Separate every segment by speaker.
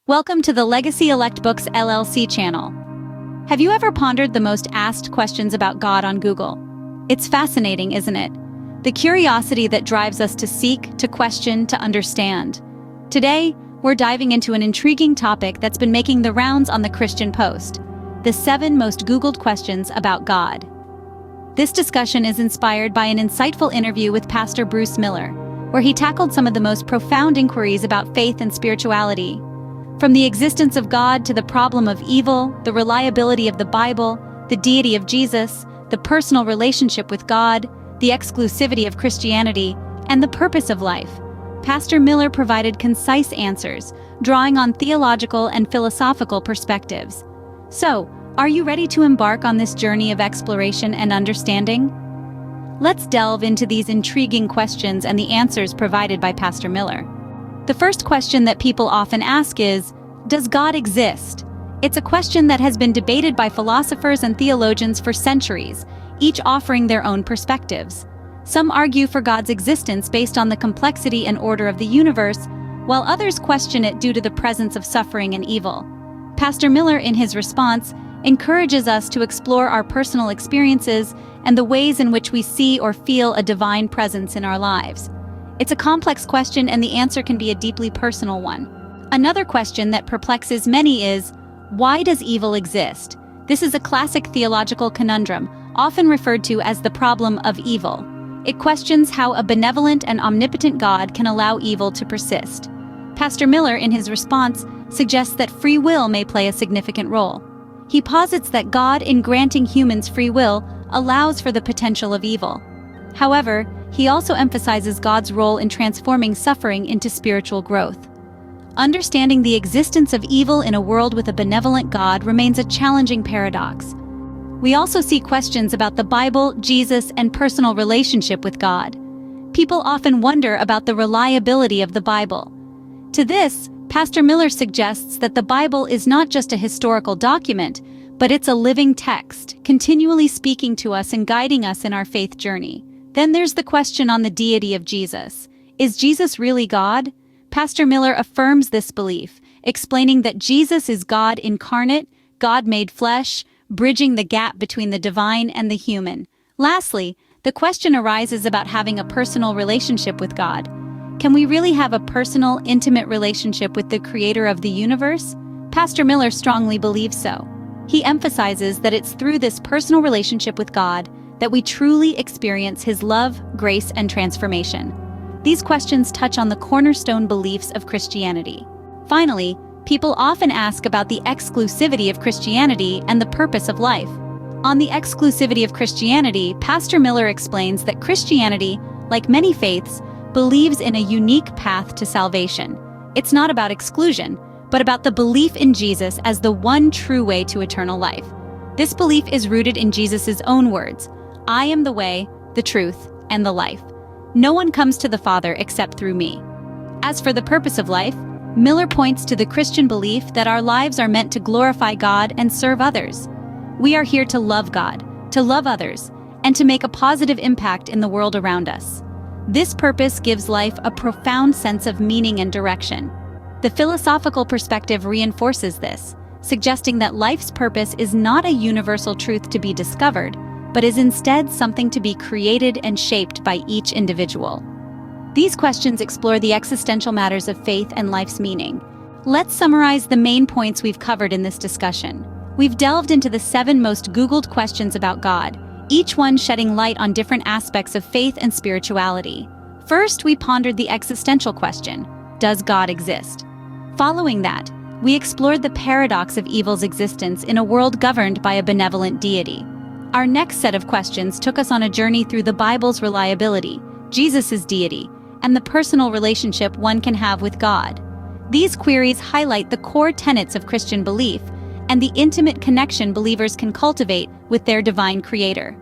Speaker 1: Welcome to the Legacy Elect Books LLC channel. Have you ever pondered the most asked questions about God on Google? It's fascinating, isn't it? The curiosity that drives us to seek, to question, to understand. Today, we're diving into an intriguing topic that's been making the rounds on the Christian Post: the 7 most Googled questions about God. This discussion is inspired by an insightful interview with Pastor Bruce Miller, where he tackled some of the most profound inquiries about faith and spirituality. From the existence of God to the problem of evil, the reliability of the Bible, the deity of Jesus, the personal relationship with God, the exclusivity of Christianity, and the purpose of life, Pastor Miller provided concise answers, drawing on theological and philosophical perspectives. So, are you ready to embark on this journey of exploration and understanding? Let's delve into these intriguing questions and the answers provided by Pastor Miller. The first question that people often ask is, does God exist? It's a question that has been debated by philosophers and theologians for centuries, each offering their own perspectives. Some argue for God's existence based on the complexity and order of the universe, while others question it due to the presence of suffering and evil. Pastor Miller, in his response, encourages us to explore our personal experiences and the ways in which we see or feel a divine presence in our lives. It's a complex question, and the answer can be a deeply personal one. Another question that perplexes many is, why does evil exist? This is a classic theological conundrum, often referred to as the problem of evil. It questions how a benevolent and omnipotent God can allow evil to persist. Pastor Miller, in his response, suggests that free will may play a significant role. He posits that God, in granting humans free will, allows for the potential of evil. However, he also emphasizes God's role in transforming suffering into spiritual growth. Understanding the existence of evil in a world with a benevolent God remains a challenging paradox. We also see questions about the Bible, Jesus, and personal relationship with God. People often wonder about the reliability of the Bible. To this, Pastor Miller suggests that the Bible is not just a historical document, but it's a living text, continually speaking to us and guiding us in our faith journey. Then there's the question on the deity of Jesus. Is Jesus really God? Pastor Miller affirms this belief, explaining that Jesus is God incarnate, God made flesh, bridging the gap between the divine and the human. Lastly, the question arises about having a personal relationship with God. Can we really have a personal, intimate relationship with the creator of the universe? Pastor Miller strongly believes so. He emphasizes that it's through this personal relationship with God that we truly experience His love, grace, and transformation. These questions touch on the cornerstone beliefs of Christianity. Finally, people often ask about the exclusivity of Christianity and the purpose of life. On the exclusivity of Christianity, Pastor Miller explains that Christianity, like many faiths, believes in a unique path to salvation. It's not about exclusion, but about the belief in Jesus as the one true way to eternal life. This belief is rooted in Jesus' own words, "I am the way, the truth, and the life. No one comes to the Father except through me." As for the purpose of life, Miller points to the Christian belief that our lives are meant to glorify God and serve others. We are here to love God, to love others, and to make a positive impact in the world around us. This purpose gives life a profound sense of meaning and direction. The philosophical perspective reinforces this, suggesting that life's purpose is not a universal truth to be discovered, but is instead something to be created and shaped by each individual. These questions explore the existential matters of faith and life's meaning. Let's summarize the main points we've covered in this discussion. We've delved into the 7 most Googled questions about God, each one shedding light on different aspects of faith and spirituality. First, we pondered the existential question: does God exist? Following that, we explored the paradox of evil's existence in a world governed by a benevolent deity. Our next set of questions took us on a journey through the Bible's reliability, Jesus' deity, and the personal relationship one can have with God. These queries highlight the core tenets of Christian belief and the intimate connection believers can cultivate with their divine creator.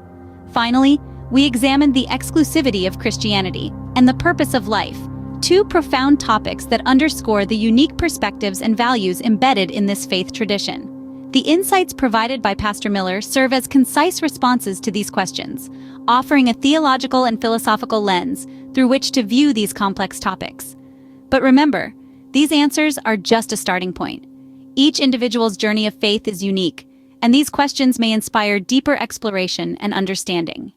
Speaker 1: Finally, we examined the exclusivity of Christianity and the purpose of life, 2 profound topics that underscore the unique perspectives and values embedded in this faith tradition. The insights provided by Pastor Miller serve as concise responses to these questions, offering a theological and philosophical lens through which to view these complex topics. But remember, These answers are just a starting point. Each individual's journey of faith is unique, and these questions may inspire deeper exploration and understanding.